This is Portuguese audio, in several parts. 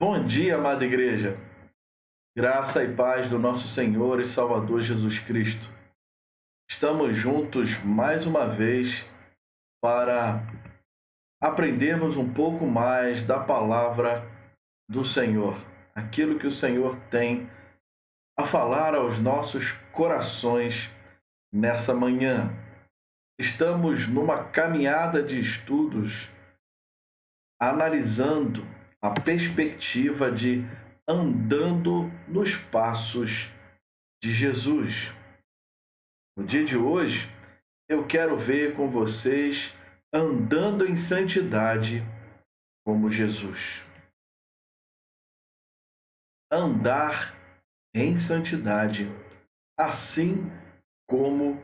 Bom dia, amada igreja. Graça e paz do nosso Senhor e Salvador Jesus Cristo. Estamos juntos mais uma vez para aprendermos um pouco mais da palavra do Senhor, aquilo que o Senhor tem a falar aos nossos corações nessa manhã. Estamos numa caminhada de estudos analisando a perspectiva de andando nos passos de Jesus. No dia de hoje, eu quero ver com vocês andando em santidade como Jesus. Andar em santidade, assim como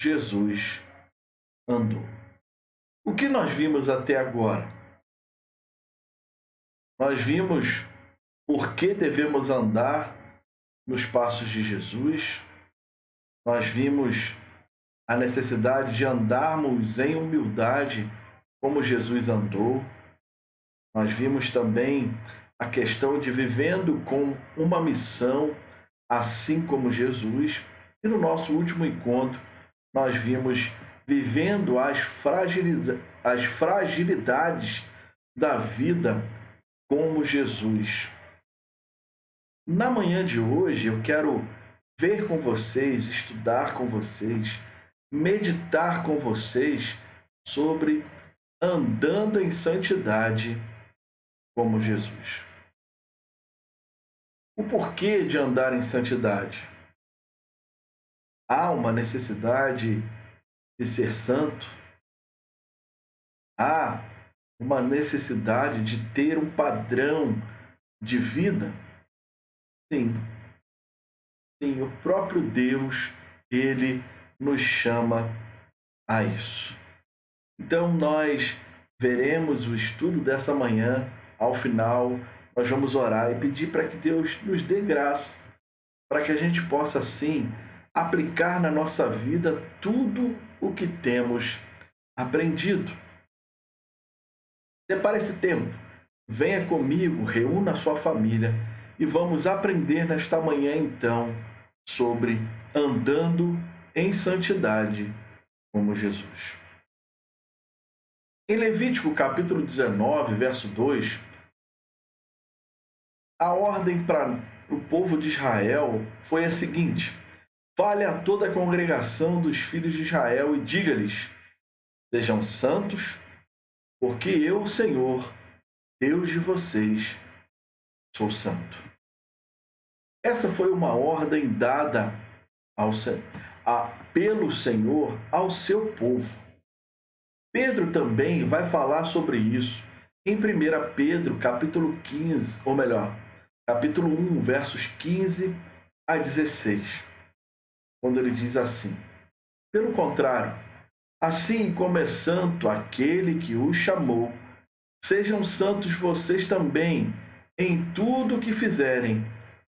Jesus andou. O que nós vimos até agora? Nós vimos por que devemos andar nos passos de Jesus. Nós vimos a necessidade de andarmos em humildade como Jesus andou. Nós vimos também a questão de vivendo com uma missão, assim como Jesus. E no nosso último encontro, nós vimos vivendo as fragilidades da vida como Jesus. Na manhã de hoje, eu quero ver com vocês, estudar com vocês, meditar com vocês sobre andando em santidade como Jesus. O porquê de andar em santidade? Há uma necessidade de ser santo? Há uma necessidade de ter um padrão de vida? Sim. Sim, o próprio Deus, ele nos chama a isso. Então, nós veremos o estudo dessa manhã. Ao final, nós vamos orar e pedir para que Deus nos dê graça, para que a gente possa, assim, aplicar na nossa vida tudo o que temos aprendido. Separe esse tempo, venha comigo, reúna a sua família e vamos aprender nesta manhã, então, sobre andando em santidade como Jesus. Em Levítico capítulo 19, verso 2, a ordem para o povo de Israel foi a seguinte: fale a toda a congregação dos filhos de Israel e diga-lhes: sejam santos, porque eu, Senhor, Deus de vocês, sou santo. Essa foi uma ordem dada pelo Senhor ao seu povo. Pedro também vai falar sobre isso em 1 Pedro, capítulo 15, ou melhor, capítulo 1, versos 15 a 16, quando ele diz assim: pelo contrário, assim como é santo aquele que os chamou, sejam santos vocês também em tudo o que fizerem,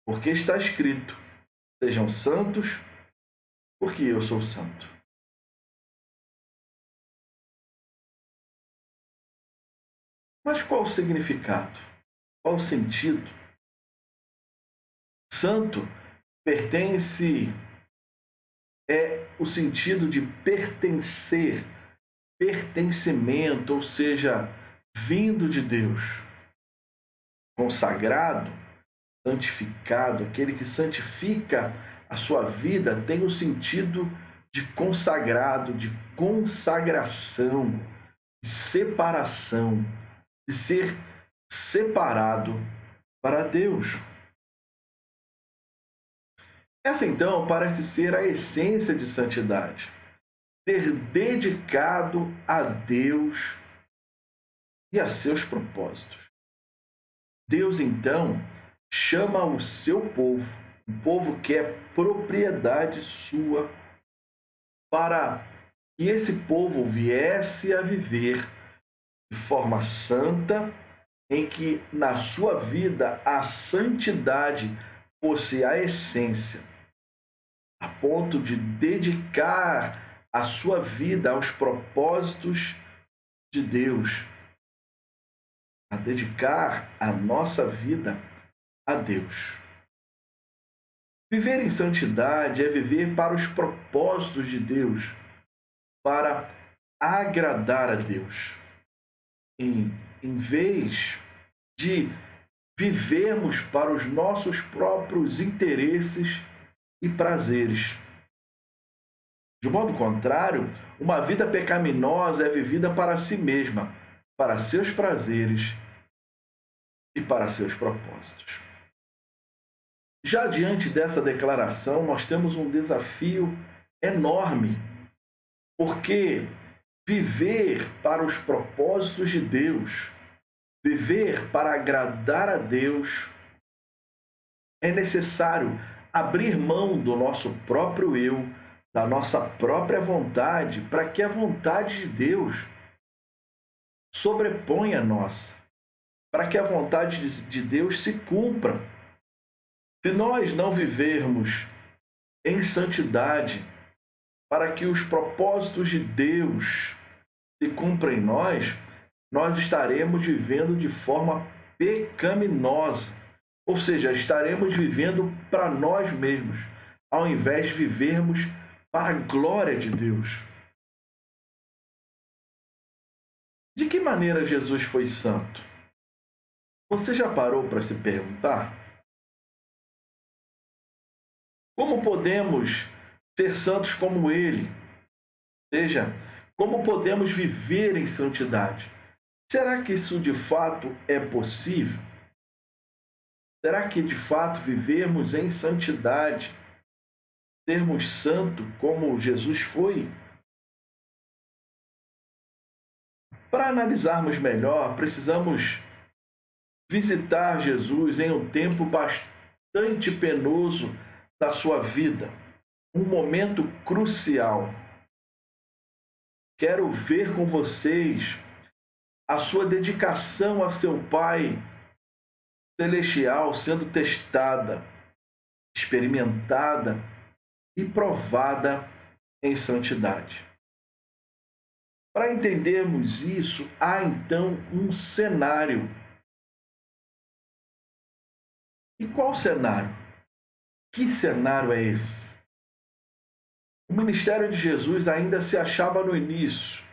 porque está escrito: sejam santos, porque eu sou santo. Mas qual o significado? Qual o sentido? Santo é o sentido de pertencer, pertencimento, ou seja, vindo de Deus. Consagrado, santificado, aquele que santifica a sua vida, tem o sentido de consagrado, de consagração, de separação, de ser separado para Deus. Essa, então, parece ser a essência de santidade. Ser dedicado a Deus e a seus propósitos. Deus, então, chama o seu povo, um povo que é propriedade sua, para que esse povo viesse a viver de forma santa, em que na sua vida a santidade fosse a essência, a ponto de dedicar a sua vida aos propósitos de Deus. a dedicar a nossa vida a Deus. Viver em santidade é viver para os propósitos de Deus, para agradar a Deus, em vez de vivermos para os nossos próprios interesses e prazeres. De modo contrário, uma vida pecaminosa é vivida para si mesma, para seus prazeres e para seus propósitos. Já diante dessa declaração, nós temos um desafio enorme, porque viver para os propósitos de Deus, viver para agradar a Deus, é necessário abrir mão do nosso próprio eu, da nossa própria vontade, para que a vontade de Deus sobreponha a nossa, para que a vontade de Deus se cumpra. Se nós não vivermos em santidade, para que os propósitos de Deus se cumpram em nós, nós estaremos vivendo de forma pecaminosa, ou seja, estaremos vivendo para nós mesmos, ao invés de vivermos para a glória de Deus. De que maneira Jesus foi santo? Você já parou para se perguntar? Como podemos ser santos como Ele? Ou seja, como podemos viver em santidade? Será que isso de fato é possível? Será que de fato vivemos em santidade, sermos santos como Jesus foi? Para analisarmos melhor, precisamos visitar Jesus em um tempo bastante penoso da sua vida, um momento crucial. Quero ver com vocês a sua dedicação a seu Pai Celestial sendo testada, experimentada e provada em santidade. Para entendermos isso, há então um cenário. E qual cenário? Que cenário é esse? O ministério de Jesus ainda se achava no início.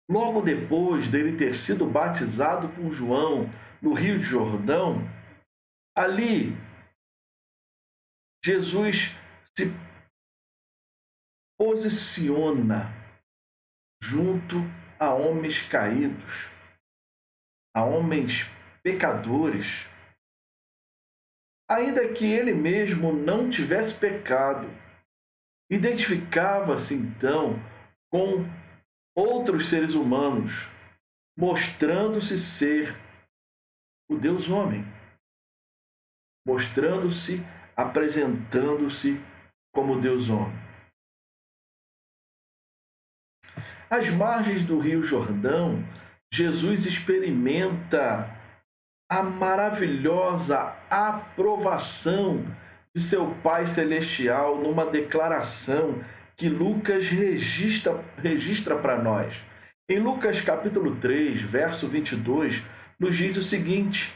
Logo depois dele ter sido batizado por João no Rio de Jordão, ali Jesus se posiciona junto a homens caídos, a homens pecadores, ainda que ele mesmo não tivesse pecado. Identificava-se então com outros seres humanos, mostrando-se ser o Deus homem, mostrando-se, apresentando-se como Deus homem. Às margens do Rio Jordão, Jesus experimenta a maravilhosa aprovação de seu Pai Celestial numa declaração que Lucas registra para nós. Em Lucas capítulo 3, verso 22, nos diz o seguinte: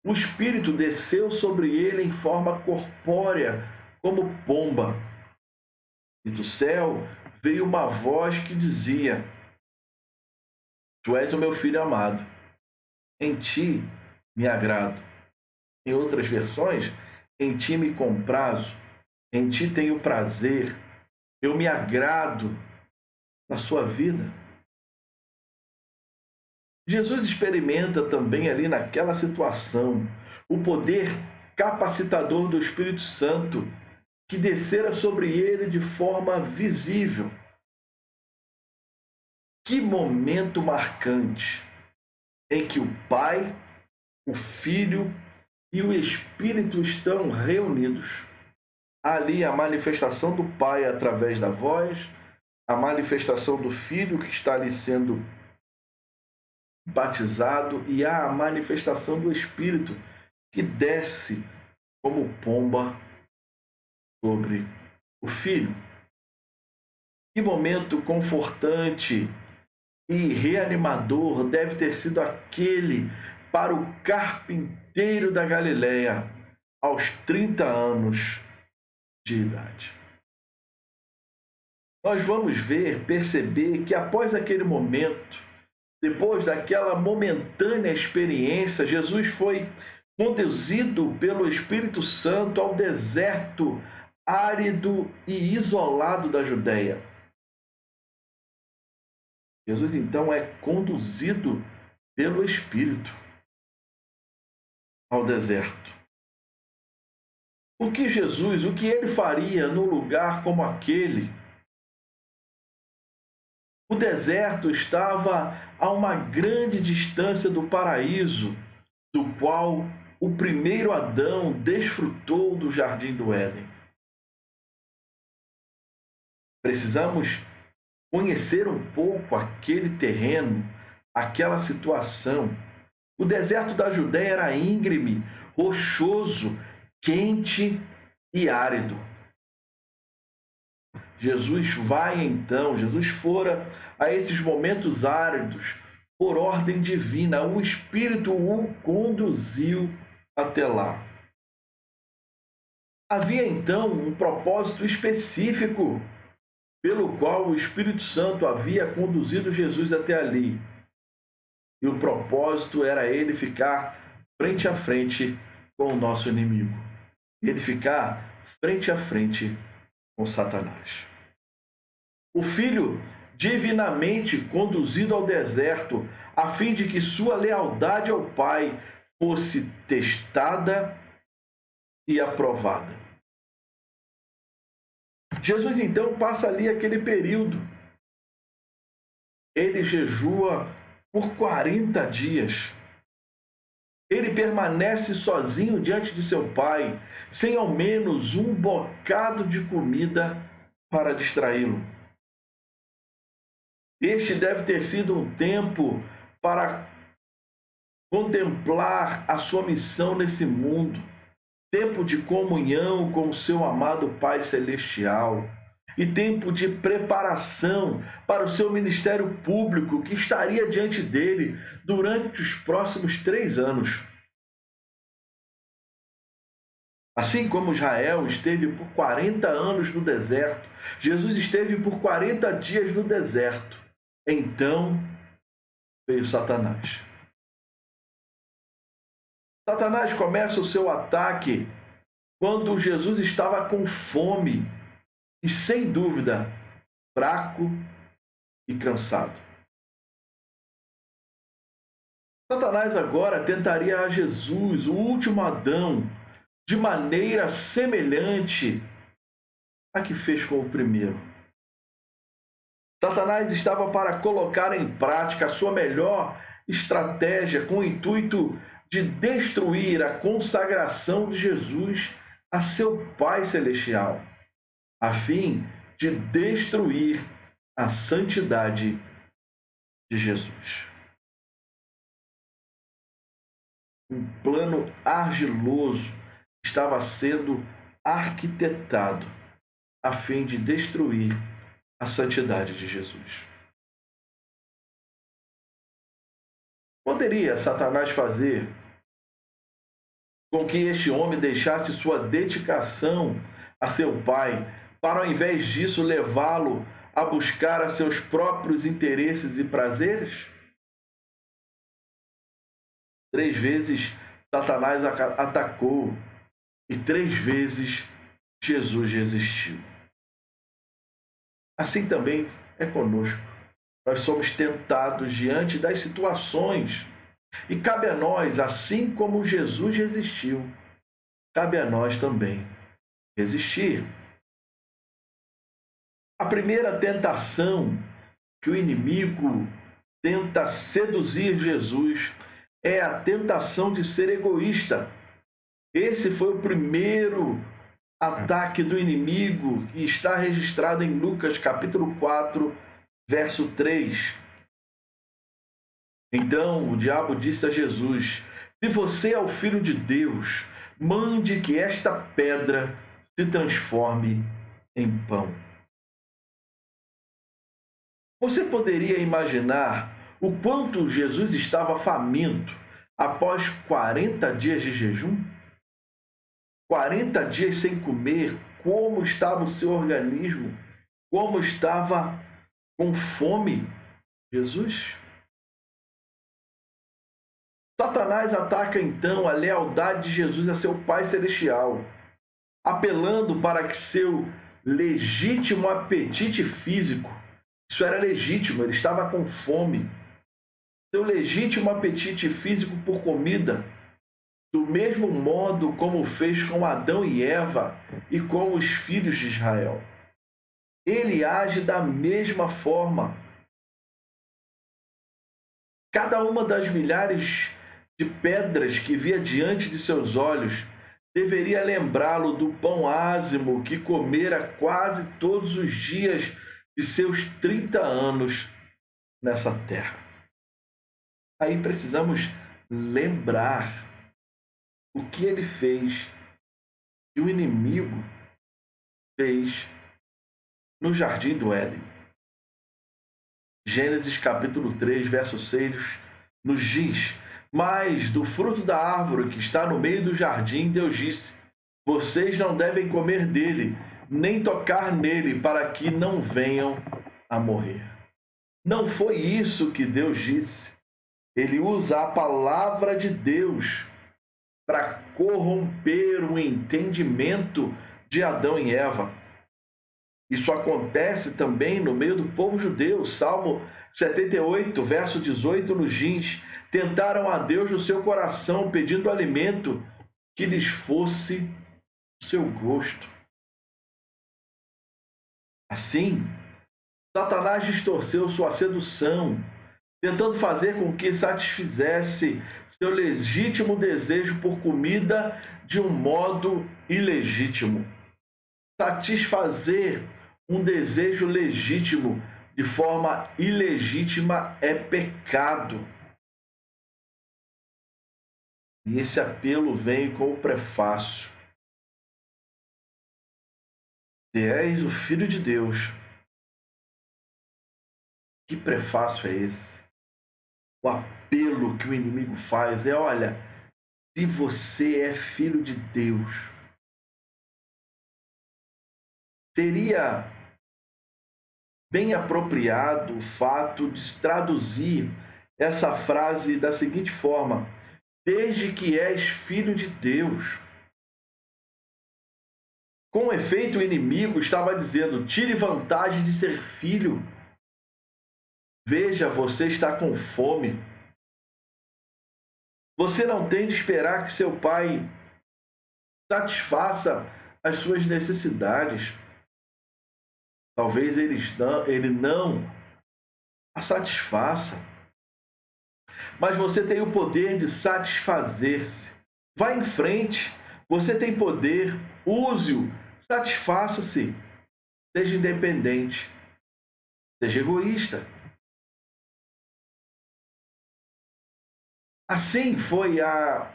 o Espírito desceu sobre ele em forma corpórea, como pomba. E do céu veio uma voz que dizia: Tu és o meu filho amado, em ti me agrado. Em outras versões, em ti me comprazo, em ti tenho prazer, eu me agrado na sua vida. Jesus experimenta também ali naquela situação o poder capacitador do Espírito Santo que descera sobre ele de forma visível. Que momento marcante em que o Pai, o Filho e o Espírito estão reunidos. Ali a manifestação do Pai através da voz, a manifestação do Filho que está ali sendo batizado e a manifestação do Espírito que desce como pomba sobre o Filho. Que momento confortante e reanimador deve ter sido aquele para o carpinteiro da Galileia aos 30 anos de idade. Nós vamos perceber que após aquele momento, depois daquela momentânea experiência, Jesus foi conduzido pelo Espírito Santo ao deserto árido e isolado da Judéia. Jesus então é conduzido pelo Espírito ao deserto. O que ele faria num lugar como aquele? O deserto estava a uma grande distância do paraíso, do qual o primeiro Adão desfrutou do jardim do Éden. Precisamos conhecer um pouco aquele terreno, aquela situação. O deserto da Judéia era íngreme, rochoso, quente e árido. Jesus fora a esses momentos áridos por ordem divina. O Espírito o conduziu até lá. Havia então um propósito específico pelo qual o Espírito Santo havia conduzido Jesus até ali. E o propósito era ele ficar frente a frente com o nosso inimigo. Ele ficar frente a frente com Satanás. O Filho divinamente conduzido ao deserto, a fim de que sua lealdade ao Pai fosse testada e aprovada. Jesus então passa ali aquele período. Ele jejua por 40 dias. Ele permanece sozinho diante de seu Pai, sem ao menos um bocado de comida para distraí-lo. Este deve ter sido um tempo para contemplar a sua missão nesse mundo, tempo de comunhão com o seu amado Pai Celestial e tempo de preparação para o seu ministério público que estaria diante dele durante os próximos 3 anos. Assim como Israel esteve por 40 anos no deserto, Jesus esteve por 40 dias no deserto. Então veio Satanás. Satanás começa o seu ataque quando Jesus estava com fome e, sem dúvida, fraco e cansado. Satanás agora tentaria a Jesus, o último Adão, de maneira semelhante à que fez com o primeiro. Satanás estava para colocar em prática a sua melhor estratégia com o intuito de destruir a consagração de Jesus a seu Pai Celestial, a fim de destruir a santidade de Jesus. Um plano argiloso estava sendo arquitetado a fim de destruir a santidade de Jesus. Poderia Satanás fazer com que este homem deixasse sua dedicação a seu pai, para ao invés disso levá-lo a buscar a seus próprios interesses e prazeres? 3 vezes Satanás atacou e 3 vezes Jesus resistiu. Assim também é conosco. Nós somos tentados diante das situações e cabe a nós, assim como Jesus resistiu, cabe a nós também resistir. A primeira tentação que o inimigo tenta seduzir Jesus é a tentação de ser egoísta. Esse foi o primeiro ataque do inimigo que está registrado em Lucas capítulo 4, verso 3. Então o diabo disse a Jesus: se você é o Filho de Deus, mande que esta pedra se transforme em pão. Você poderia imaginar o quanto Jesus estava faminto após 40 dias de jejum? 40 dias sem comer, como estava o seu organismo? Como estava com fome Jesus? Satanás ataca então a lealdade de Jesus a seu Pai Celestial, apelando para que seu legítimo apetite físico, isso era legítimo, ele estava com fome, seu legítimo apetite físico por comida, do mesmo modo como fez com Adão e Eva e com os filhos de Israel. Ele age da mesma forma. Cada uma das milhares de pedras que via diante de seus olhos deveria lembrá-lo do pão ázimo que comera quase todos os dias de seus 30 anos nessa terra. Aí precisamos lembrar o que ele fez e o inimigo fez no jardim do Éden. Gênesis capítulo 3, verso 6, nos diz: mas do fruto da árvore que está no meio do jardim, Deus disse: vocês não devem comer dele, nem tocar nele, para que não venham a morrer. Não foi isso que Deus disse. Ele usa a palavra de Deus para corromper o entendimento de Adão e Eva. Isso acontece também no meio do povo judeu. Salmo 78, verso 18, nos diz: tentaram a Deus no seu coração, pedindo alimento que lhes fosse o seu gosto. Assim, Satanás distorceu sua sedução, tentando fazer com que satisfizesse seu legítimo desejo por comida de um modo ilegítimo. Satisfazer um desejo legítimo de forma ilegítima é pecado. E esse apelo vem com o prefácio: se és o Filho de Deus. Que prefácio é esse? O apelo que o inimigo faz é: olha, se você é filho de Deus. Seria bem apropriado o fato de traduzir essa frase da seguinte forma: desde que és filho de Deus. Com efeito, o inimigo estava dizendo: tire vantagem de ser filho. Veja, você está com fome. Você não tem de esperar que seu pai satisfaça as suas necessidades. Talvez ele não a satisfaça. Mas você tem o poder de satisfazer-se. Vá em frente. Você tem poder. Use-o. Satisfaça-se. Seja independente. Seja egoísta. Assim foi a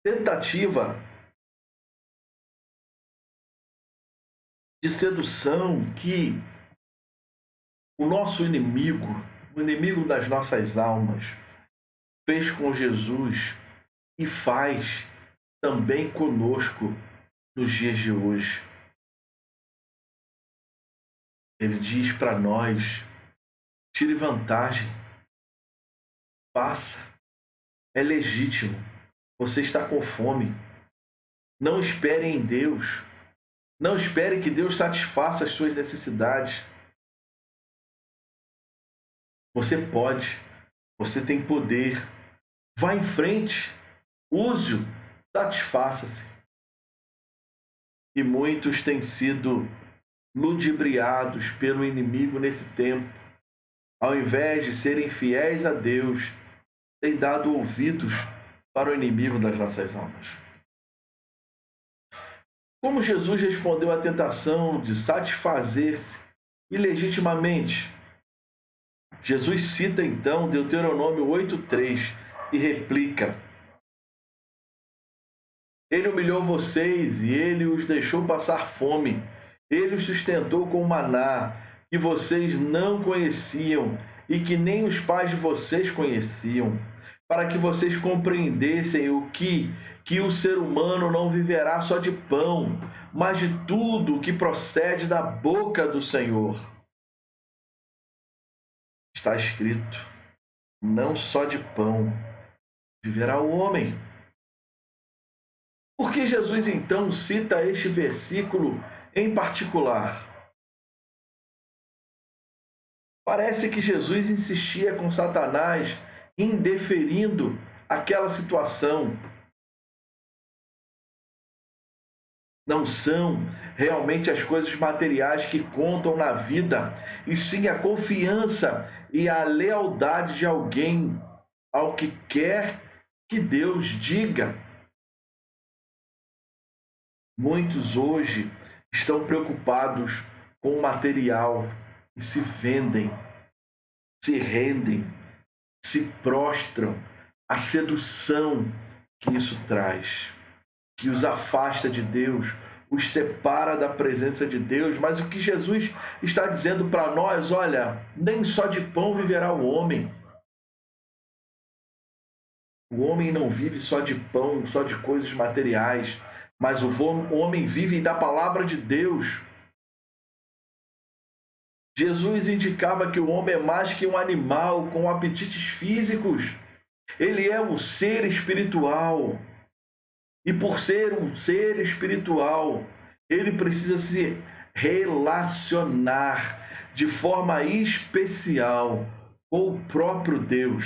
tentativa de sedução que o nosso inimigo, o inimigo das nossas almas, fez com Jesus e faz também conosco nos dias de hoje. Ele diz para nós: tire vantagem, faça, é legítimo, você está com fome, não espere em Deus, não espere que Deus satisfaça as suas necessidades. Você pode, você tem poder, vá em frente, use-o, satisfaça-se. E muitos têm sido ludibriados pelo inimigo nesse tempo. Ao invés de serem fiéis a Deus, têm dado ouvidos para o inimigo das nossas almas. Como Jesus respondeu à tentação de satisfazer-se ilegitimamente? Jesus cita então Deuteronômio 8:3 e replica: ele humilhou vocês e ele os deixou passar fome. Ele os sustentou com maná que vocês não conheciam e que nem os pais de vocês conheciam, para que vocês compreendessem que o ser humano não viverá só de pão, mas de tudo que procede da boca do Senhor. Está escrito: não só de pão viverá o homem. Por que Jesus então cita este versículo em particular? Parece que Jesus insistia com Satanás indeferindo aquela situação. Não são realmente as coisas materiais que contam na vida, e sim a confiança e a lealdade de alguém ao que quer que Deus diga. Muitos hoje estão preocupados com o material e se vendem, se rendem, se prostram à sedução que isso traz, que os afasta de Deus, os separa da presença de Deus. Mas o que Jesus está dizendo para nós, olha, nem só de pão viverá o homem. O homem não vive só de pão, só de coisas materiais, mas o homem vive da palavra de Deus. Jesus indicava que o homem é mais que um animal com apetites físicos. Ele é um ser espiritual. E por ser um ser espiritual, ele precisa se relacionar de forma especial com o próprio Deus.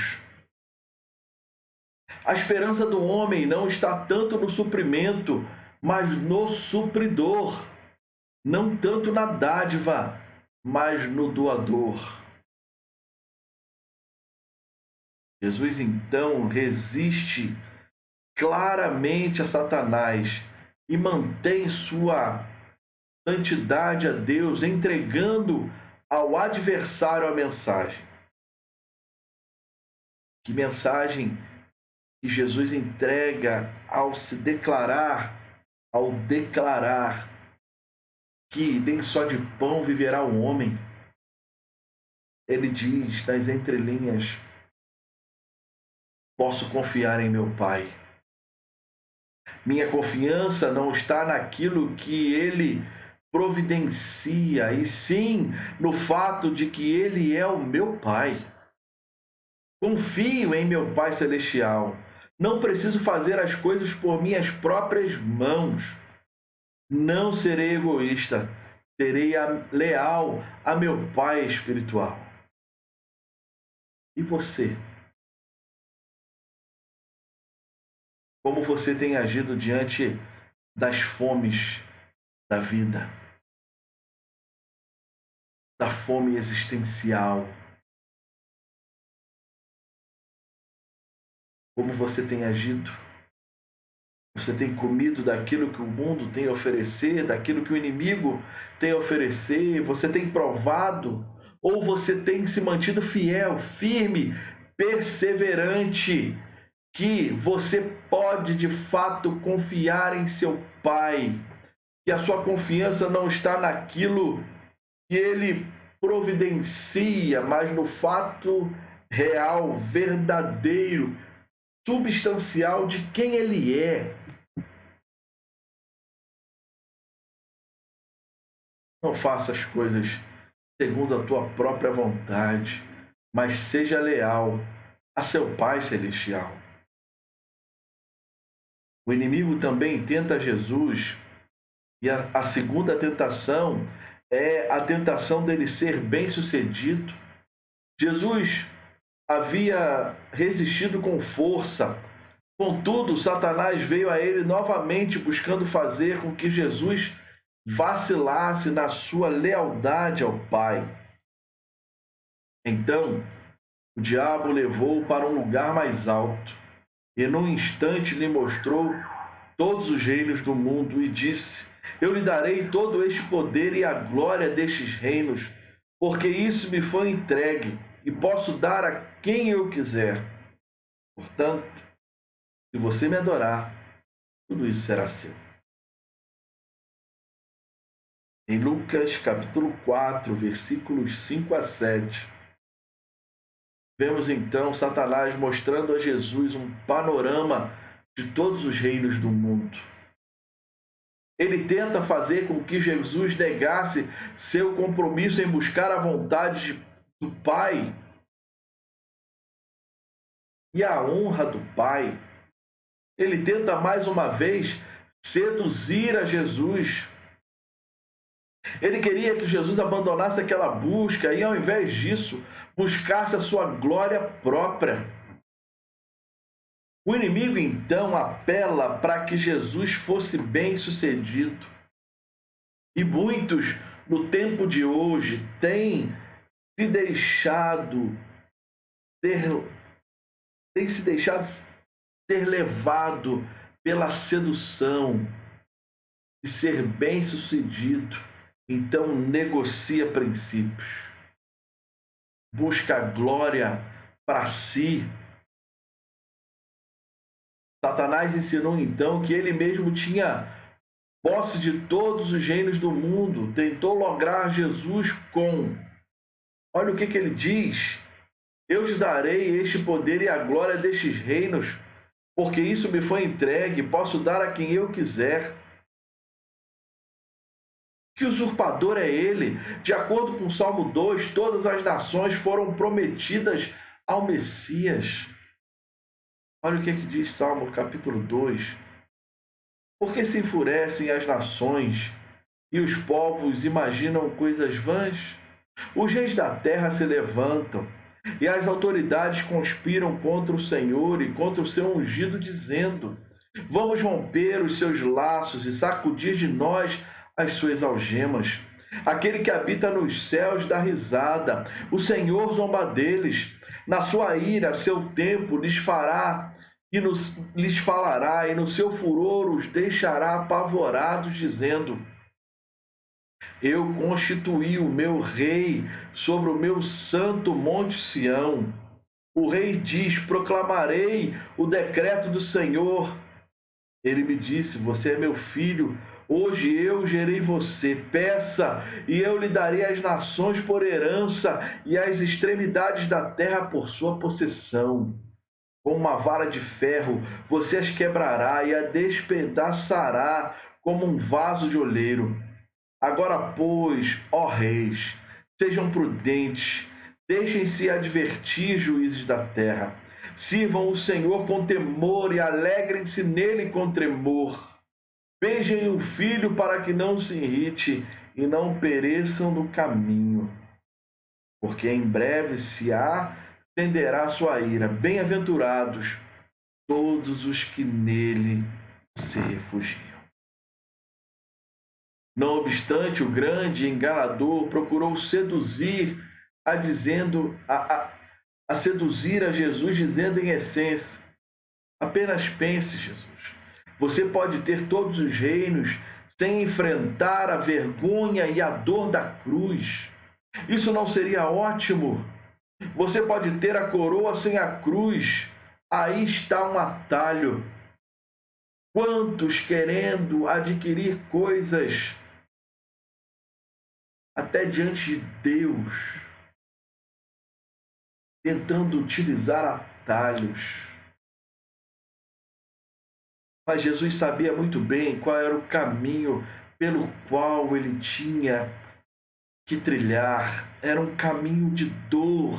A esperança do homem não está tanto no suprimento, mas no supridor. Não tanto na dádiva, mas no doador. Jesus então resiste claramente a Satanás e mantém sua santidade a Deus, entregando ao adversário a mensagem. Que mensagem que Jesus entrega ao declarar que nem só de pão viverá o homem. Ele diz nas entrelinhas: posso confiar em meu Pai. Minha confiança não está naquilo que Ele providencia, e sim no fato de que Ele é o meu Pai. Confio em meu Pai Celestial. Não preciso fazer as coisas por minhas próprias mãos. Não serei egoísta. Serei leal a meu Pai espiritual. E você? Como você tem agido diante das fomes da vida? Da fome existencial? Como você tem agido? Você tem comido daquilo que o mundo tem a oferecer, daquilo que o inimigo tem a oferecer? Você tem provado? Ou você tem se mantido fiel, firme, perseverante, que você pode de fato confiar em seu Pai, que a sua confiança não está naquilo que Ele providencia, mas no fato real, verdadeiro, substancial de quem Ele é. Não faça as coisas segundo a tua própria vontade, mas seja leal a seu Pai Celestial. O inimigo também tenta Jesus, e a segunda tentação é a tentação dele ser bem-sucedido. Jesus havia resistido com força, contudo, Satanás veio a ele novamente buscando fazer com que Jesus vacilasse na sua lealdade ao Pai. Então, o diabo o levou para um lugar mais alto e num instante lhe mostrou todos os reinos do mundo e disse: eu lhe darei todo este poder e a glória destes reinos, porque isso me foi entregue e posso dar a quem eu quiser. Portanto, se você me adorar, tudo isso será seu. Em Lucas capítulo 4, versículos 5 a 7, Vemos então Satanás mostrando a Jesus um panorama de todos os reinos do mundo. Ele tenta fazer com que Jesus negasse seu compromisso em buscar a vontade do Pai e a honra do Pai. Ele tenta mais uma vez seduzir a Jesus. Ele queria que Jesus abandonasse aquela busca e, ao invés disso, buscasse a sua glória própria. O inimigo, então, apela para que Jesus fosse bem-sucedido. E muitos, no tempo de hoje, têm se deixado ser levado pela sedução de ser bem-sucedido. Então, negocia princípios. Busca glória para si. Satanás ensinou então que ele mesmo tinha posse de todos os reinos do mundo. Tentou lograr Jesus com... Olha o que ele diz. Eu te darei este poder e a glória destes reinos, porque isso me foi entregue, posso dar a quem eu quiser. Que usurpador é ele? De acordo com o Salmo 2, todas as nações foram prometidas ao Messias. Olha o que diz Salmo capítulo 2. Porque se enfurecem as nações e os povos imaginam coisas vãs? Os reis da terra se levantam e as autoridades conspiram contra o Senhor e contra o seu ungido, dizendo: vamos romper os seus laços e sacudir de nós as suas algemas. Aquele que habita nos céus dá risada, o Senhor zomba deles. Na sua ira, seu tempo lhes falará, e no seu furor os deixará apavorados, dizendo: eu constituí o meu rei sobre o meu santo monte Sião. O rei diz: proclamarei o decreto do Senhor. Ele me disse: você é meu filho, hoje eu gerei você. Peça, e eu lhe darei as nações por herança e as extremidades da terra por sua possessão. Com uma vara de ferro você as quebrará e a despedaçará como um vaso de oleiro. Agora, pois, ó reis, sejam prudentes, deixem-se advertir, juízes da terra. Sirvam o Senhor com temor e alegrem-se nele com tremor. Beijem o filho para que não se irrite e não pereçam no caminho, porque em breve se acenderá sua ira. Bem-aventurados todos os que nele se refugiam. Não obstante, o grande enganador procurou seduzir seduzir a Jesus, dizendo em essência: apenas pense, Jesus. Você pode ter todos os reinos sem enfrentar a vergonha e a dor da cruz. Isso não seria ótimo? Você pode ter a coroa sem a cruz. Aí está um atalho. Quantos querendo adquirir coisas até diante de Deus, tentando utilizar atalhos. Mas Jesus sabia muito bem qual era o caminho pelo qual ele tinha que trilhar. Era um caminho de dor,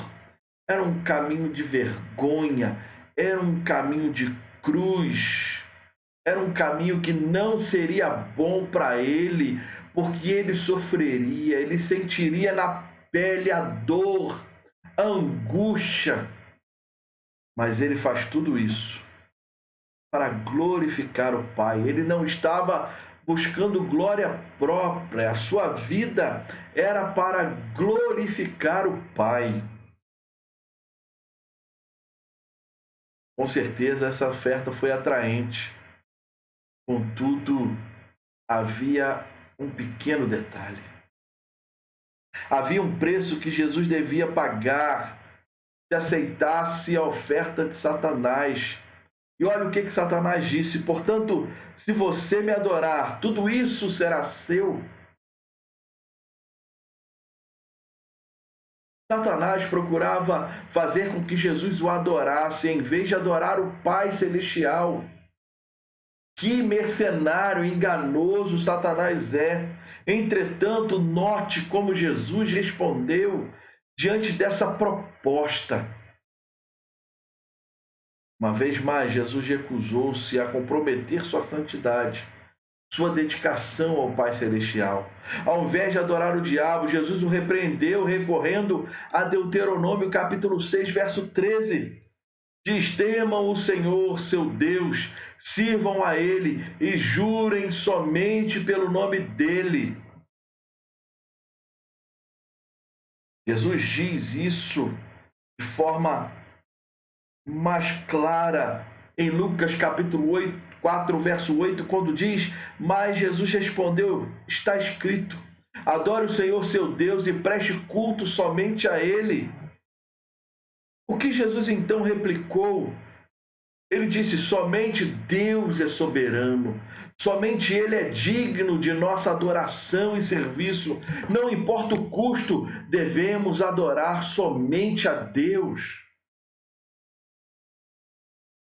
era um caminho de vergonha, era um caminho de cruz, era um caminho que não seria bom para ele, porque ele sofreria, ele sentiria na pele a dor, a angústia. Mas ele faz tudo isso para glorificar o Pai. Ele não estava buscando glória própria. A sua vida era para glorificar o Pai. Com certeza essa oferta foi atraente. Contudo, havia um pequeno detalhe. Havia um preço que Jesus devia pagar se aceitasse a oferta de Satanás. E olha o que Satanás disse: portanto, se você me adorar, tudo isso será seu. Satanás procurava fazer com que Jesus o adorasse, em vez de adorar o Pai Celestial. Que mercenário enganoso Satanás é! Entretanto, note como Jesus respondeu diante dessa proposta. Uma vez mais, Jesus recusou-se a comprometer sua santidade, sua dedicação ao Pai Celestial. Ao invés de adorar o diabo, Jesus o repreendeu, recorrendo a Deuteronômio capítulo 6, verso 13. Diz: temam o Senhor, seu Deus, sirvam a Ele e jurem somente pelo nome dEle. Jesus diz isso de forma mais clara em Lucas capítulo 4, verso 8, quando diz: mas Jesus respondeu, está escrito, adore o Senhor seu Deus e preste culto somente a Ele. O que Jesus então replicou? Ele disse: somente Deus é soberano, somente Ele é digno de nossa adoração e serviço. Não importa o custo, devemos adorar somente a Deus.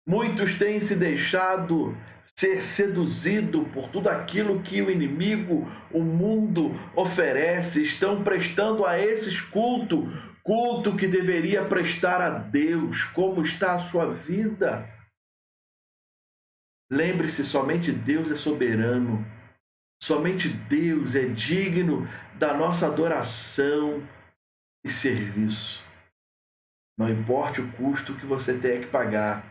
Muitos têm se deixado ser seduzido por tudo aquilo que o inimigo, o mundo oferece, estão prestando a esses culto que deveria prestar a Deus. Como está a sua vida? Lembre-se, somente Deus é soberano, somente Deus é digno da nossa adoração e serviço. Não importa o custo que você tenha que pagar,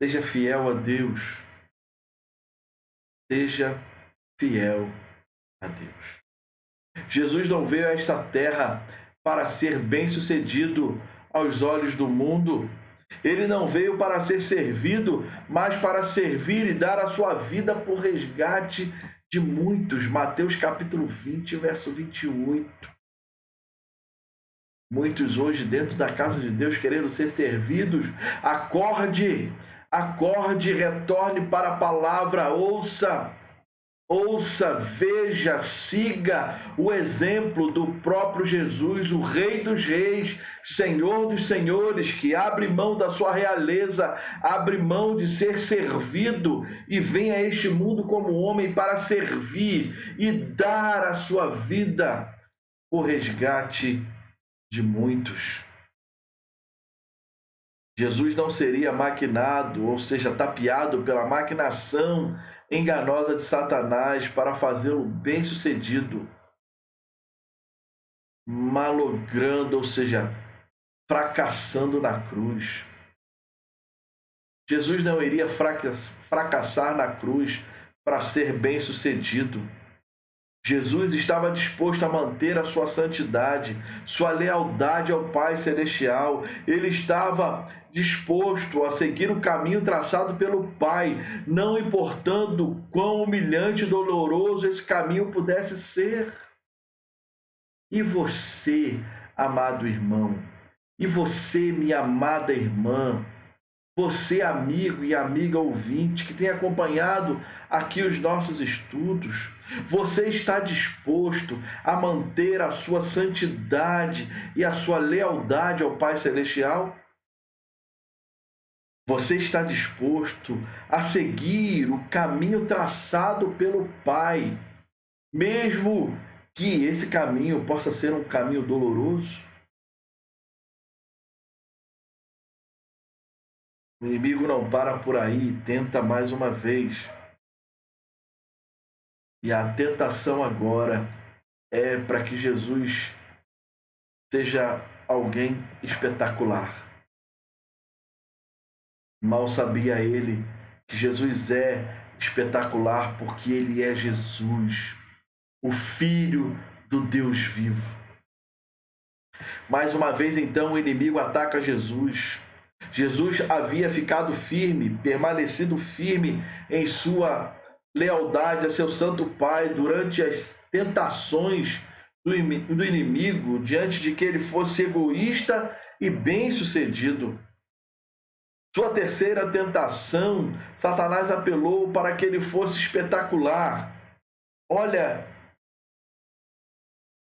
seja fiel a Deus. Seja fiel a Deus. Jesus não veio a esta terra para ser bem-sucedido aos olhos do mundo. Ele não veio para ser servido, mas para servir e dar a sua vida por resgate de muitos. Mateus capítulo 20, verso 28. Muitos hoje dentro da casa de Deus querendo ser servidos. Acorde, retorne para a palavra, ouça, veja, siga o exemplo do próprio Jesus, o Rei dos Reis, Senhor dos Senhores, que abre mão da sua realeza, abre mão de ser servido e vem a este mundo como homem para servir e dar a sua vida por resgate de muitos. Jesus não seria maquinado, ou seja, tapeado pela maquinação enganosa de Satanás para fazê-lo bem-sucedido, malogrando, ou seja, fracassando na cruz. Jesus não iria fracassar na cruz para ser bem-sucedido. Jesus estava disposto a manter a sua santidade, sua lealdade ao Pai Celestial. Ele estava disposto a seguir o caminho traçado pelo Pai, não importando quão humilhante e doloroso esse caminho pudesse ser. E você, amado irmão, e você, minha amada irmã, você, amigo e amiga ouvinte, que tem acompanhado aqui os nossos estudos, você está disposto a manter a sua santidade e a sua lealdade ao Pai Celestial? Você está disposto a seguir o caminho traçado pelo Pai, mesmo que esse caminho possa ser um caminho doloroso? O inimigo não para por aí, tenta mais uma vez. E a tentação agora é para que Jesus seja alguém espetacular. Mal sabia ele que Jesus é espetacular porque ele é Jesus, o Filho do Deus vivo. Mais uma vez, então, o inimigo ataca Jesus. Jesus havia ficado firme, permanecido firme em sua lealdade a seu Santo Pai durante as tentações do inimigo, diante de que ele fosse egoísta e bem-sucedido. Sua terceira tentação, Satanás apelou para que ele fosse espetacular. Olha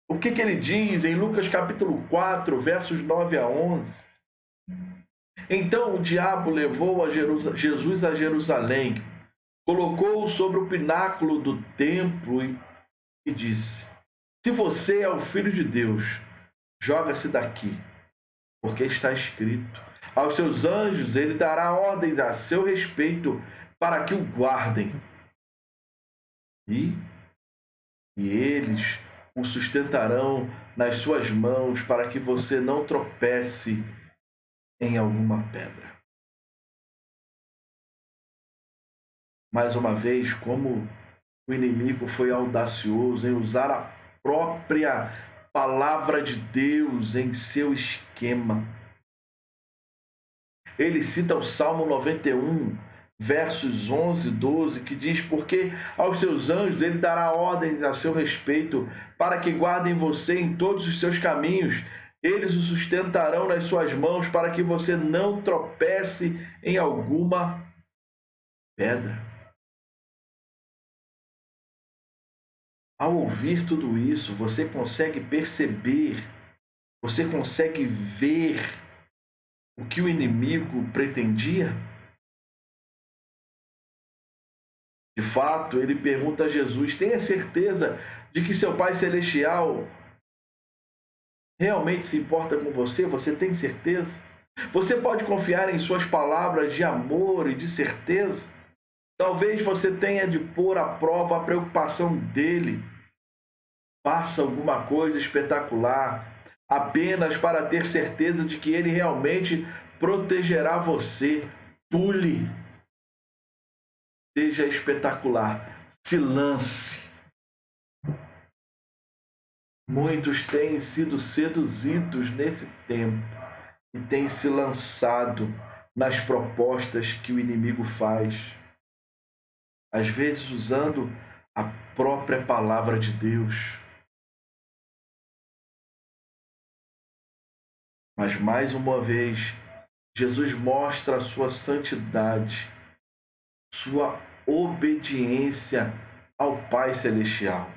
O que ele diz em Lucas capítulo 4, versos 9 a 11? Então o diabo levou Jesus a Jerusalém, colocou-o sobre o pináculo do templo e disse: Se você é o Filho de Deus, joga-se daqui, porque está escrito: aos seus anjos ele dará ordens a seu respeito para que o guardem. E eles o sustentarão nas suas mãos para que você não tropece em alguma pedra. Mais uma vez, como o inimigo foi audacioso em usar a própria palavra de Deus em seu esquema. Ele cita o Salmo 91, versos 11 e 12, que diz: porque aos seus anjos ele dará ordens a seu respeito, para que guardem você em todos os seus caminhos. Eles o sustentarão nas suas mãos, para que você não tropece em alguma pedra. Ao ouvir tudo isso, você consegue perceber, você consegue ver o que o inimigo pretendia? De fato, ele pergunta a Jesus: tenha certeza de que seu Pai Celestial realmente se importa com você? Você tem certeza? Você pode confiar em suas palavras de amor e de certeza? Talvez você tenha de pôr à prova a preocupação dele. Faça alguma coisa espetacular, apenas para ter certeza de que ele realmente protegerá você. Pule. Seja espetacular. Se lance. Muitos têm sido seduzidos nesse tempo e têm se lançado nas propostas que o inimigo faz, às vezes usando a própria palavra de Deus. Mas mais uma vez, Jesus mostra a sua santidade, sua obediência ao Pai Celestial.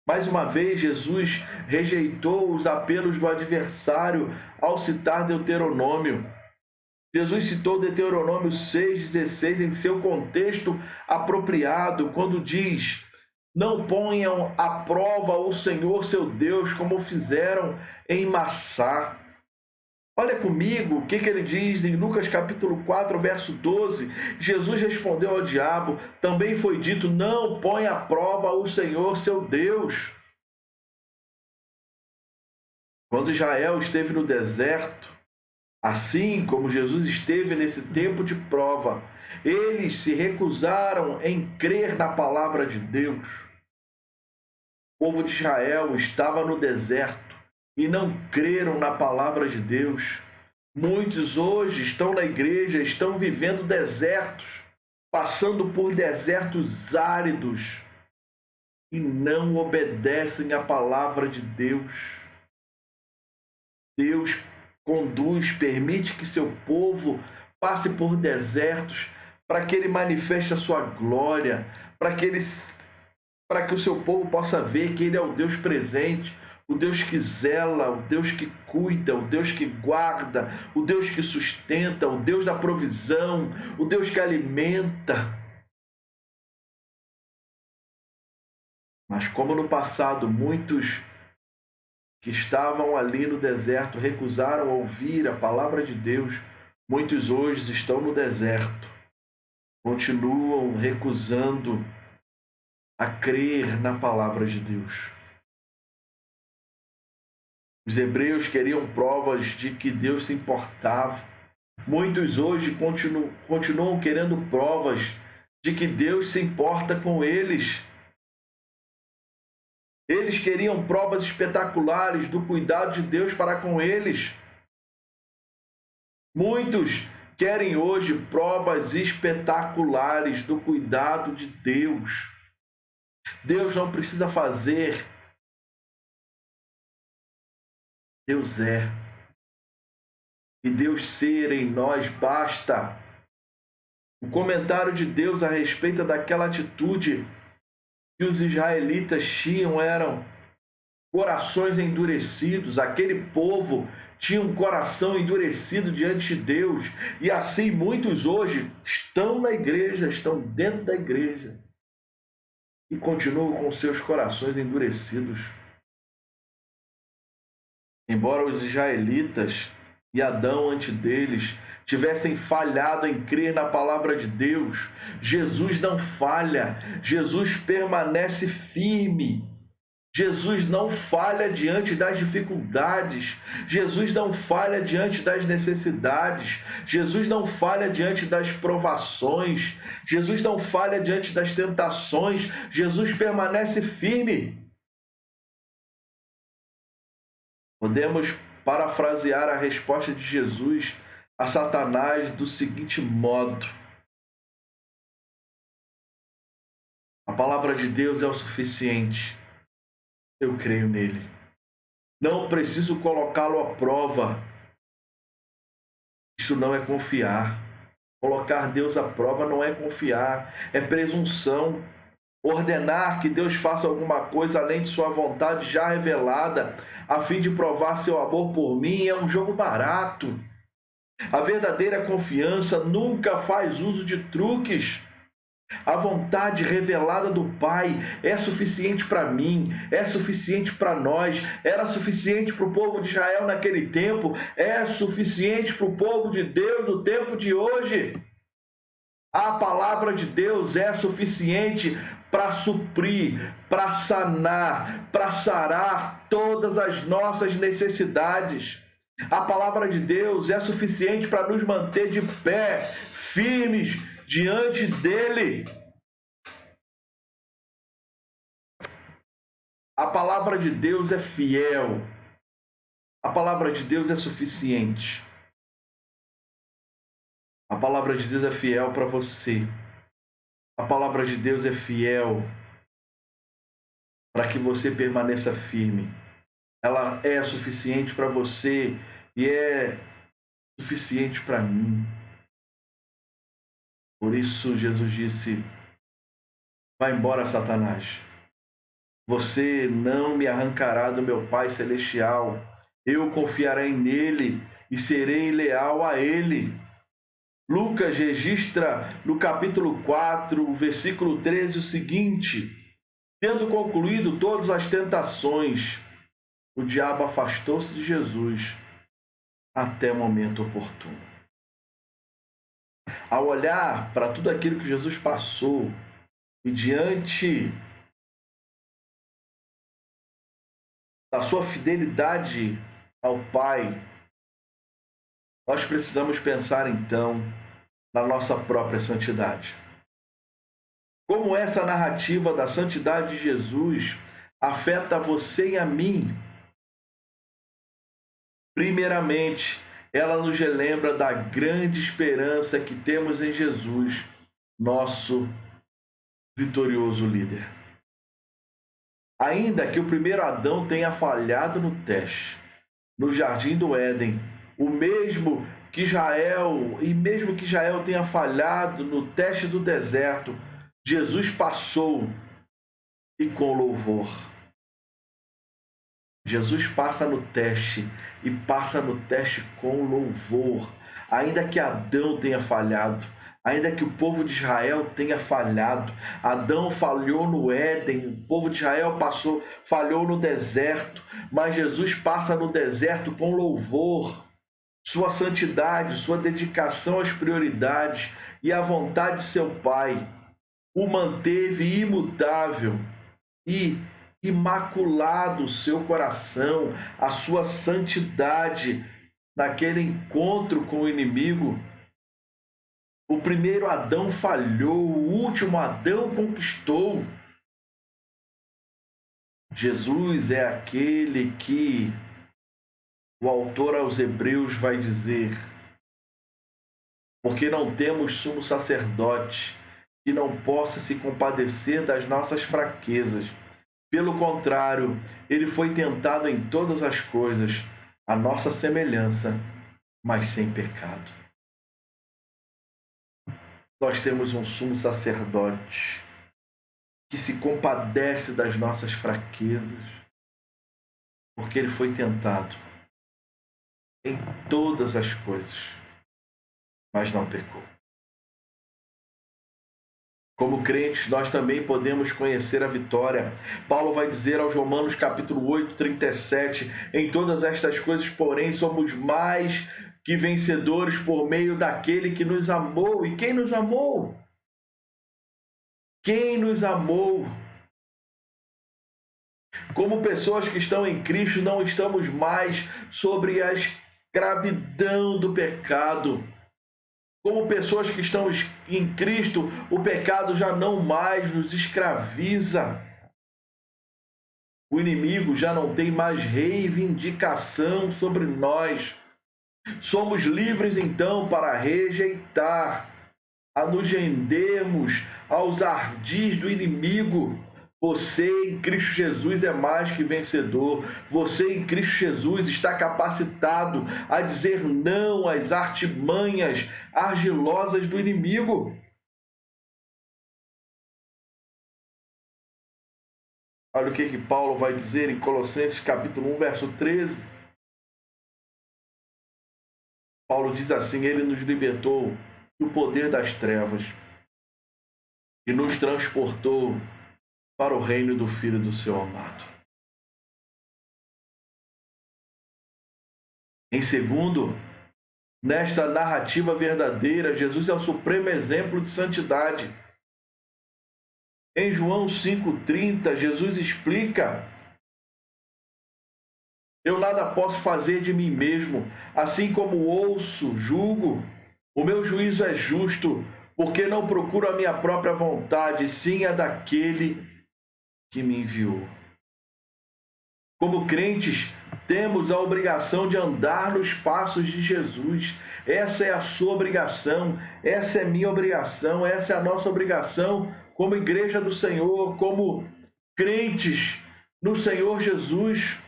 Mais uma vez, Jesus rejeitou os apelos do adversário ao citar Deuteronômio. Jesus citou Deuteronômio 6,16 em seu contexto apropriado, quando diz: não ponham à prova o Senhor seu Deus, como fizeram em Massá. Olha comigo o que ele diz em Lucas capítulo 4, verso 12. Jesus respondeu ao diabo: também foi dito, não põe à prova o Senhor seu Deus. Quando Israel esteve no deserto, assim como Jesus esteve nesse tempo de prova, eles se recusaram em crer na palavra de Deus. O povo de Israel estava no deserto e não creram na palavra de Deus. Muitos hoje estão na igreja, estão vivendo desertos, passando por desertos áridos e não obedecem à palavra de Deus. Deus conduz, permite que seu povo passe por desertos para que ele manifeste a sua glória, para que o seu povo possa ver que ele é o Deus presente, o Deus que zela, o Deus que cuida, o Deus que guarda, o Deus que sustenta, o Deus da provisão, o Deus que alimenta. Mas como no passado muitos que estavam ali no deserto recusaram ouvir a palavra de Deus, muitos hoje estão no deserto, continuam recusando a crer na palavra de Deus. Os hebreus queriam provas de que Deus se importava. Muitos hoje continuam querendo provas de que Deus se importa com eles. Eles queriam provas espetaculares do cuidado de Deus para com eles. Muitos querem hoje provas espetaculares do cuidado de Deus. Deus não precisa fazer. Deus é. E Deus ser em nós basta. O comentário de Deus a respeito daquela atitude que os israelitas tinham eram: corações endurecidos. Aquele povo tinha um coração endurecido diante de Deus. E assim muitos hoje estão na igreja, estão dentro da igreja e continuam com seus corações endurecidos. Embora os israelitas e Adão antes deles tivessem falhado em crer na palavra de Deus, Jesus não falha, Jesus permanece firme. Jesus não falha diante das dificuldades, Jesus não falha diante das necessidades, Jesus não falha diante das provações, Jesus não falha diante das tentações, Jesus permanece firme. Podemos parafrasear a resposta de Jesus a Satanás do seguinte modo: a palavra de Deus é o suficiente, eu creio nele. Não preciso colocá-lo à prova. Isso não é confiar. Colocar Deus à prova não é confiar, é presunção. Ordenar que Deus faça alguma coisa além de sua vontade já revelada, a fim de provar seu amor por mim, é um jogo barato. A verdadeira confiança nunca faz uso de truques. A vontade revelada do Pai é suficiente para mim, é suficiente para nós, era suficiente para o povo de Israel naquele tempo, é suficiente para o povo de Deus no tempo de hoje. A palavra de Deus é suficiente para suprir, para sanar, para sarar todas as nossas necessidades. A palavra de Deus é suficiente para nos manter de pé, firmes diante dele. A palavra de Deus é fiel. A palavra de Deus é suficiente. A palavra de Deus é fiel para você. A palavra de Deus é fiel para que você permaneça firme. Ela é suficiente para você e é suficiente para mim. Por isso Jesus disse: vai embora, Satanás. Você não me arrancará do meu Pai Celestial. Eu confiarei nele e serei leal a ele. Lucas registra no capítulo 4, versículo 13, o seguinte: tendo concluído todas as tentações, o diabo afastou-se de Jesus até o momento oportuno. Ao olhar para tudo aquilo que Jesus passou e diante da sua fidelidade ao Pai, nós precisamos pensar então na nossa própria santidade. Como essa narrativa da santidade de Jesus afeta você e a mim? Primeiramente, ela nos relembra da grande esperança que temos em Jesus, nosso vitorioso líder. Ainda que o primeiro Adão tenha falhado no teste, no jardim do Éden, mesmo que Israel tenha falhado no teste do deserto, Jesus passou e com louvor. Jesus passa no teste e passa no teste com louvor. Ainda que Adão tenha falhado, ainda que o povo de Israel tenha falhado, Adão falhou no Éden, o povo de Israel falhou no deserto, mas Jesus passa no deserto com louvor. Sua santidade, sua dedicação às prioridades e à vontade de seu Pai o manteve imutável e imaculado o seu coração, a sua santidade naquele encontro com o inimigo. O primeiro Adão falhou, o último Adão conquistou. Jesus é aquele que o autor aos Hebreus vai dizer: porque não temos sumo sacerdote que não possa se compadecer das nossas fraquezas. Pelo contrário, ele foi tentado em todas as coisas, à nossa semelhança, mas sem pecado. Nós temos um sumo sacerdote que se compadece das nossas fraquezas, porque ele foi tentado em todas as coisas, mas não pecou. Como crentes, nós também podemos conhecer a vitória. Paulo vai dizer aos Romanos capítulo 8, 37, em todas estas coisas, porém, somos mais que vencedores por meio daquele que nos amou. E quem nos amou? Quem nos amou? Como pessoas que estão em Cristo, não estamos mais sobre a escravidão do pecado. Como pessoas que estão em Cristo, o pecado já não mais nos escraviza. O inimigo já não tem mais reivindicação sobre nós. Somos livres, então, para rejeitar, a nos rendermos aos ardis do inimigo. Você em Cristo Jesus é mais que vencedor. Você em Cristo Jesus está capacitado a dizer não às artimanhas argilosas do inimigo. Olha o que Paulo vai dizer em Colossenses capítulo 1, verso 13. Paulo diz assim: ele nos libertou do poder das trevas e nos transportou para o reino do Filho do seu amado. Em segundo, nesta narrativa verdadeira, Jesus é o supremo exemplo de santidade. Em João 5,30, Jesus explica: eu nada posso fazer de mim mesmo, assim como ouço, julgo, o meu juízo é justo, porque não procuro a minha própria vontade, sim a daquele que me enviou. Como crentes, temos a obrigação de andar nos passos de Jesus. Essa é a sua obrigação, essa é a minha obrigação, essa é a nossa obrigação como igreja do Senhor, como crentes no Senhor Jesus.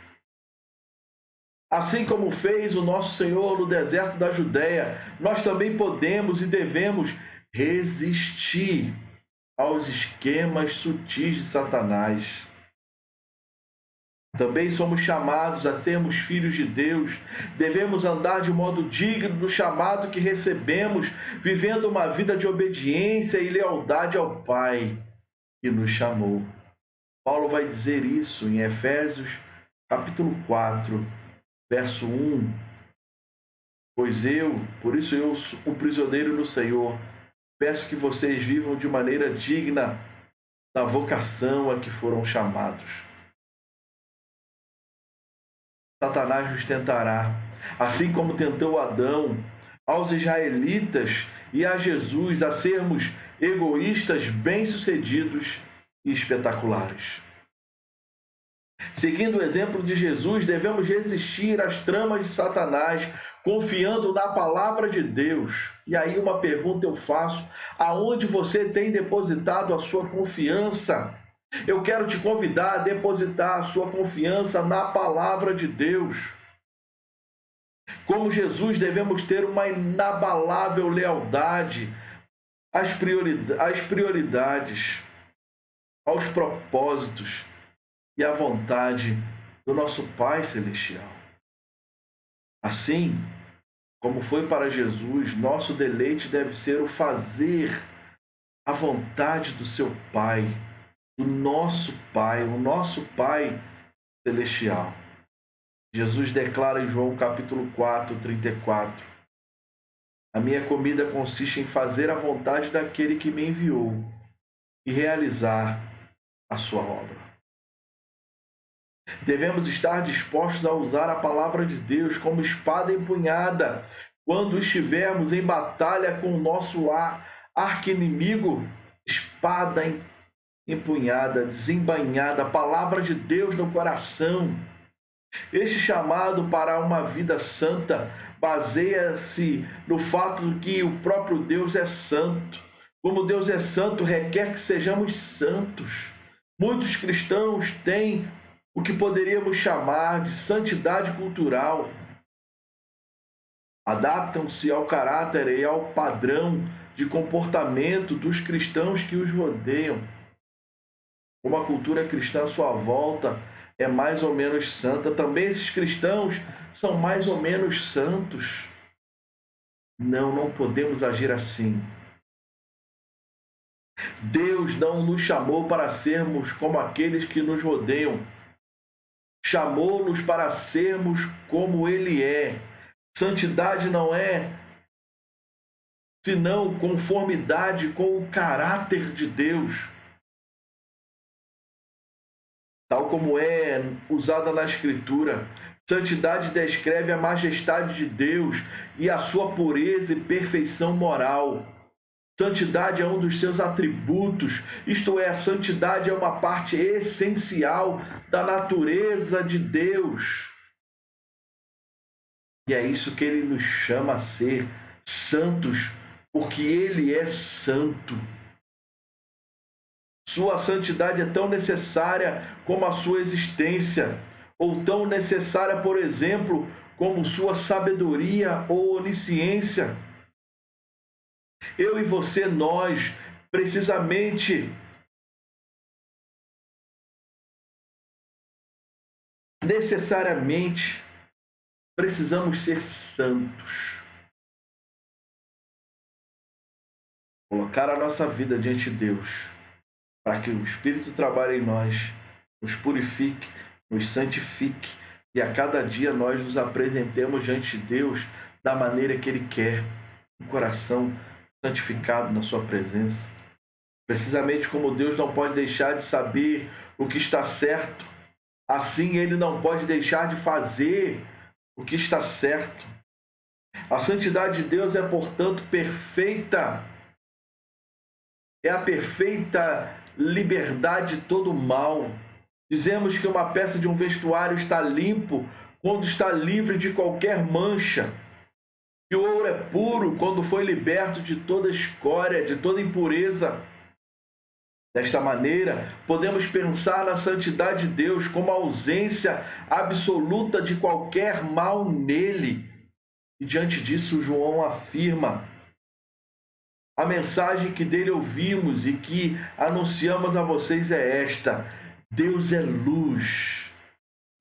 Assim como fez o nosso Senhor no deserto da Judéia, nós também podemos e devemos resistir aos esquemas sutis de Satanás. Também somos chamados a sermos filhos de Deus. Devemos andar de modo digno do chamado que recebemos, vivendo uma vida de obediência e lealdade ao Pai que nos chamou. Paulo vai dizer isso em Efésios capítulo 4, verso 1. Por isso eu, o prisioneiro no Senhor, peço que vocês vivam de maneira digna da vocação a que foram chamados. Satanás nos tentará, assim como tentou Adão, aos israelitas e a Jesus, a sermos egoístas, bem-sucedidos e espetaculares. Seguindo o exemplo de Jesus, devemos resistir às tramas de Satanás, confiando na palavra de Deus. E aí uma pergunta eu faço: aonde você tem depositado a sua confiança? Eu quero te convidar a depositar a sua confiança na palavra de Deus. Como Jesus, devemos ter uma inabalável lealdade às prioridades, aos propósitos e à vontade do nosso Pai Celestial. Assim como foi para Jesus, nosso deleite deve ser o fazer a vontade do seu Pai, do nosso Pai, o nosso Pai Celestial. Jesus declara em João capítulo 4, 34: a minha comida consiste em fazer a vontade daquele que me enviou e realizar a sua obra. Devemos estar dispostos a usar a palavra de Deus como espada empunhada quando estivermos em batalha com o nosso arqui-inimigo. Espada empunhada, desembainhada, a palavra de Deus no coração. Este chamado para uma vida santa baseia-se no fato de que o próprio Deus é santo. Como Deus é santo, requer que sejamos santos. Muitos cristãos têm o que poderíamos chamar de santidade cultural. Adaptam-se ao caráter e ao padrão de comportamento dos cristãos que os rodeiam. Uma cultura cristã à sua volta é mais ou menos santa. Também esses cristãos são mais ou menos santos. Não, não podemos agir assim. Deus não nos chamou para sermos como aqueles que nos rodeiam. Chamou-nos para sermos como Ele é. Santidade não é senão conformidade com o caráter de Deus, tal como é usada na Escritura. Santidade descreve a majestade de Deus e a sua pureza e perfeição moral. Santidade é um dos seus atributos, isto é, a santidade é uma parte essencial da natureza de Deus. E é isso que ele nos chama a ser, santos, porque ele é santo. Sua santidade é tão necessária como a sua existência, ou tão necessária, por exemplo, como sua sabedoria ou onisciência. Eu e você, nós, precisamente, necessariamente, precisamos ser santos. Colocar a nossa vida diante de Deus, para que o Espírito trabalhe em nós, nos purifique, nos santifique, e a cada dia nós nos apresentemos diante de Deus da maneira que Ele quer, um coração santificado na sua presença. Precisamente como Deus não pode deixar de saber o que está certo, assim Ele não pode deixar de fazer o que está certo. A santidade de Deus é, portanto, perfeita. É a perfeita liberdade de todo mal. Dizemos que uma peça de um vestuário está limpo quando está livre de qualquer mancha. Que o ouro é puro quando foi liberto de toda escória, de toda impureza. Desta maneira, podemos pensar na santidade de Deus como a ausência absoluta de qualquer mal nele. E diante disso, João afirma: a mensagem que dele ouvimos e que anunciamos a vocês é esta: Deus é luz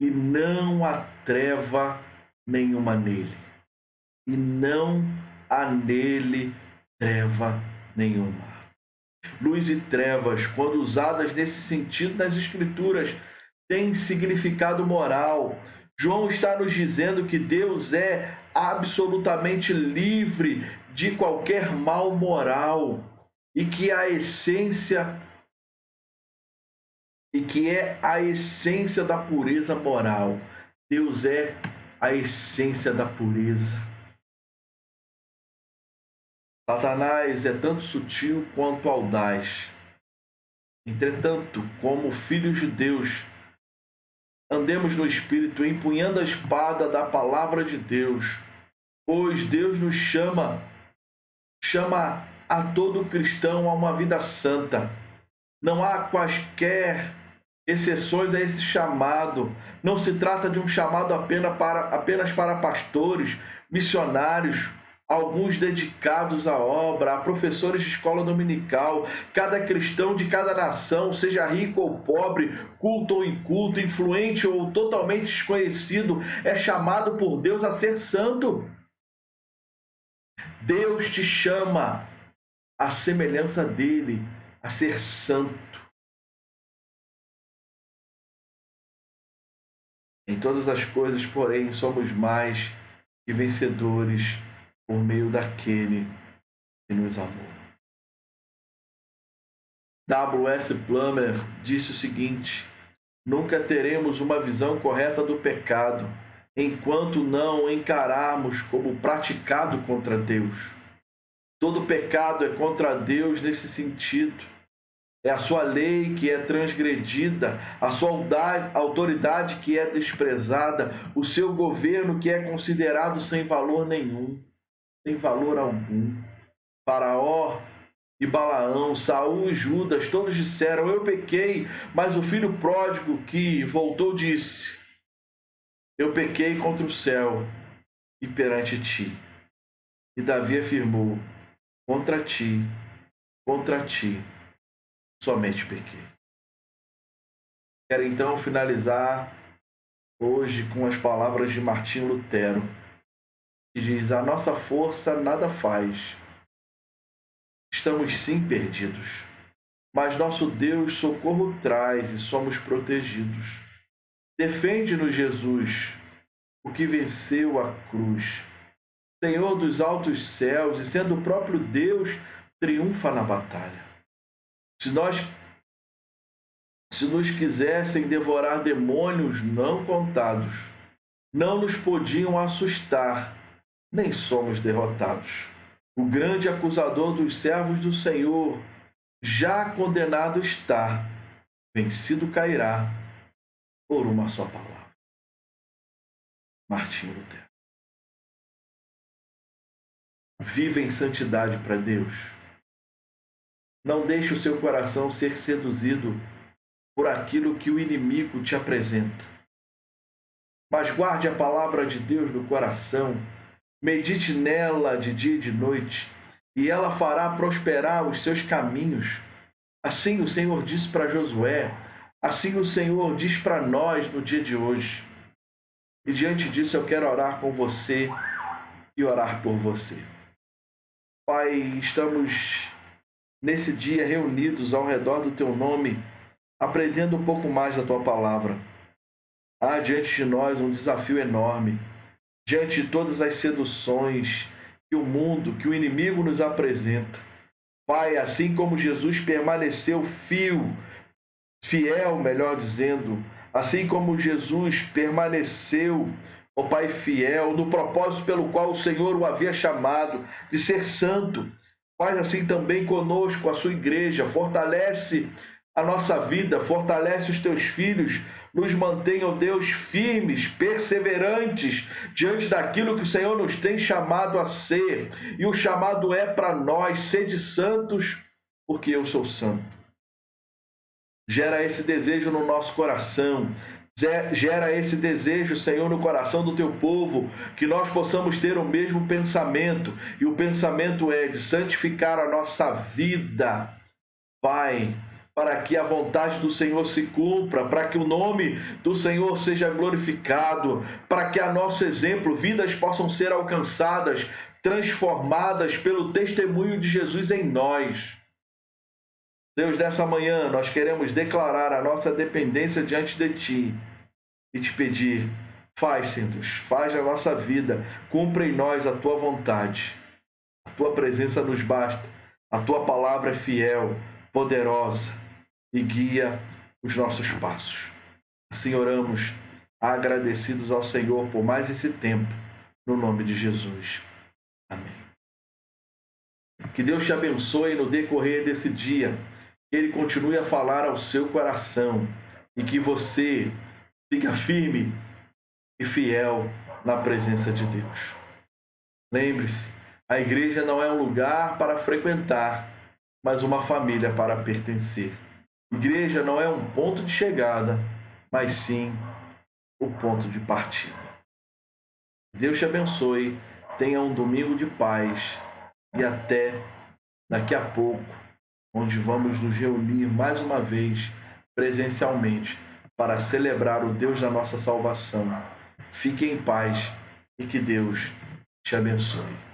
e não há treva nenhuma nele. E não há nele treva nenhuma. Luz e trevas, quando usadas nesse sentido nas Escrituras, têm significado moral. João está nos dizendo que Deus é absolutamente livre de qualquer mal moral e que é a essência da pureza moral. Deus é a essência da pureza. Satanás é tanto sutil quanto audaz. Entretanto, como filhos de Deus, andemos no Espírito, empunhando a espada da palavra de Deus, pois Deus nos chama a todo cristão a uma vida santa. Não há quaisquer exceções a esse chamado. Não se trata de um chamado apenas para pastores, missionários, alguns dedicados à obra, a professores de escola dominical. Cada cristão de cada nação, seja rico ou pobre, culto ou inculto, influente ou totalmente desconhecido, é chamado por Deus a ser santo. Deus te chama à semelhança dele, a ser santo. Em todas as coisas, porém, somos mais que vencedores por meio daquele que nos amou. W.S. Plumer disse o seguinte: nunca teremos uma visão correta do pecado enquanto não o encararmos como praticado contra Deus. Todo pecado é contra Deus nesse sentido. É a sua lei que é transgredida, a sua autoridade que é desprezada, o seu governo que é considerado sem valor nenhum, sem valor algum. Faraó e Balaão, Saul e Judas, todos disseram: eu pequei, mas o filho pródigo que voltou disse: eu pequei contra o céu e perante ti. E Davi afirmou: contra ti, somente pequei. Quero então finalizar hoje com as palavras de Martinho Lutero, que diz: a nossa força nada faz, estamos sim perdidos, mas nosso Deus socorro traz e somos protegidos. Defende-nos, Jesus, o que venceu a cruz. Senhor dos altos céus, e sendo o próprio Deus, triunfa na batalha. Se nos quisessem devorar demônios não contados, não nos podiam assustar, nem somos derrotados. O grande acusador dos servos do Senhor já condenado está, vencido cairá por uma só palavra. Martinho Lutero. Viva em santidade para Deus. Não deixe o seu coração ser seduzido por aquilo que o inimigo te apresenta. Mas guarde a palavra de Deus no coração, medite nela de dia e de noite, e ela fará prosperar os seus caminhos. Assim o Senhor disse para Josué, assim o Senhor diz para nós no dia de hoje. E diante disso eu quero orar com você e orar por você. Pai, estamos nesse dia reunidos ao redor do Teu nome, aprendendo um pouco mais da Tua palavra. Há diante de nós um desafio enorme, diante de todas as seduções que o mundo, que o inimigo nos apresenta. Pai, assim como Jesus permaneceu fiel, melhor dizendo, assim como Jesus permaneceu, ó Pai fiel, no propósito pelo qual o Senhor o havia chamado, de ser santo, faz assim também conosco, a sua igreja, fortalece a nossa vida, fortalece os teus filhos, nos mantém, ó Deus, firmes, perseverantes, diante daquilo que o Senhor nos tem chamado a ser. E o chamado é para nós: sede santos, porque eu sou santo. Gera esse desejo no nosso coração, gera esse desejo, Senhor, no coração do teu povo, que nós possamos ter o mesmo pensamento, e o pensamento é de santificar a nossa vida, Pai, para que a vontade do Senhor se cumpra, para que o nome do Senhor seja glorificado, para que a nosso exemplo, vidas possam ser alcançadas, transformadas pelo testemunho de Jesus em nós. Deus, nessa manhã nós queremos declarar a nossa dependência diante de Ti e te pedir: faz, Senhor Deus, faz a nossa vida, cumpra em nós a Tua vontade. A Tua presença nos basta, a Tua palavra é fiel, poderosa e guia os nossos passos. Assim oramos, agradecidos ao Senhor por mais esse tempo, no nome de Jesus. Amém. Que Deus te abençoe no decorrer desse dia, que Ele continue a falar ao seu coração e que você fique firme e fiel na presença de Deus. Lembre-se, a igreja não é um lugar para frequentar, mas uma família para pertencer. Igreja não é um ponto de chegada, mas sim o ponto de partida. Deus te abençoe, tenha um domingo de paz e até daqui a pouco, onde vamos nos reunir mais uma vez presencialmente para celebrar o Deus da nossa salvação. Fique em paz e que Deus te abençoe.